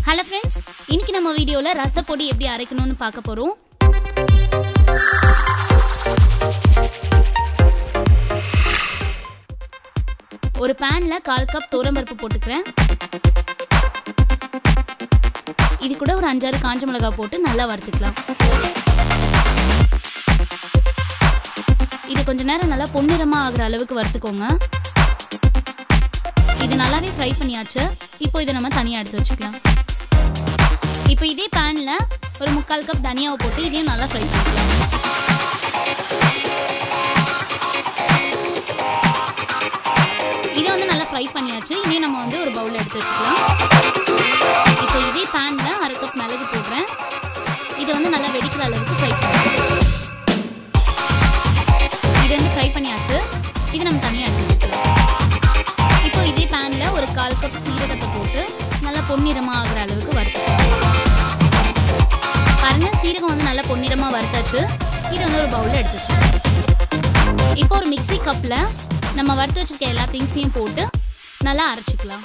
Hello friends, இன்னைக்கு நம்ம வீடியோல ரசப்பொடி எப்படி அரைக்கணும்னு பார்க்க போறோம். ஒரு panல 1/4 கப் தோரம்பருப்பு போட்டுக்கிறேன். இது கூட ஒரு 5-6 காஞ்ச மிளகாய் போட்டு நல்லா வறுத்துக்கலாம். இது கொஞ்ச நேரம் நல்லா பொன்னிறமா ஆகுற அளவுக்கு வறுத்துக்கோங்க. இது நல்லாவே ஃப்ரை பண்ணியாச்சு. இப்போ இத நம்ம தனியா எடுத்து வச்சுக்கலாம். இப்போ இதே panல ஒரு 3/4 கப் தனியாவை போட்டு இதையும் நல்லா ஃப்ரை பண்ணிக்கலாம். இதை நல்லா ஃப்ரை பண்ணியாச்சு. இதையும் நம்ம ஒரு பவுல்ல எடுத்து வச்சுக்கலாம். இப்போ இதே panல 1/2 கப் மிளகு போடுறேன். இதை நல்லா வெடிக்கிற அளவுக்கு ஃப்ரை பண்ணிக்கலாம். இதை ஃப்ரை பண்ணியாச்சு. இதை நம்ம தனியா எடுத்து வச்சுக்கலாம். இப்போ இதே panல ஒரு 1/4 கப் சீரகத்தை போட்டு நல்லா பொன்னிறமா ஆகுற அளவுக்கு வறுத்துக்கலாம். பாருங்க, சீரகம் நல்லா பொன்னிறமா வறுத்தாச்சு. இதை ஒரு பவுல்ல எடுத்து வச்சுக்கலாம். இப்போ ஒரு மிக்ஸி கப்ல நம்ம வறுத்து வச்சிருக்க எல்லா திங்ஸையும் போட்டு நல்லா அரைச்சிக்கலாம்.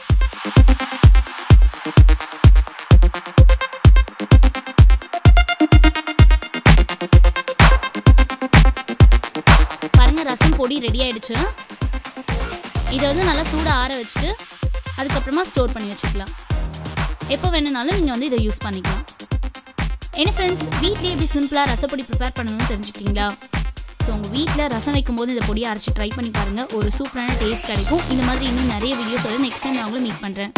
பாருங்க, ரசம் பொடி ரெடி ஆயிடுச்சு. இதை நல்லா சூடாக ஆற வச்சுட்டு அதுக்கப்புறமா ஸ்டோர் பண்ணி வச்சுக்கலாம். எப்போ வேணுனாலும் நீங்கள் இதை யூஸ் பண்ணிக்கலாம். என்ன ஃப்ரெண்ட்ஸ், வீட்லேயே எப்படி சிம்பிளாக ரசப்பொடி ப்ரிப்பேர் பண்ணணும்னு தெரிஞ்சுக்கிட்டீங்களா? ஸோ உங்கள் வீட்டில் ரசம் வைக்கும்போது இந்த பொடியை அரைச்சி ட்ரை பண்ணி பாருங்கள். ஒரு சூப்பரான டேஸ்ட் கிடைக்கும். இந்த மாதிரி இன்னும் நிறைய வீடியோஸோட நெக்ஸ்ட் டைம் நான் உங்களை மீட் பண்ணுறேன்.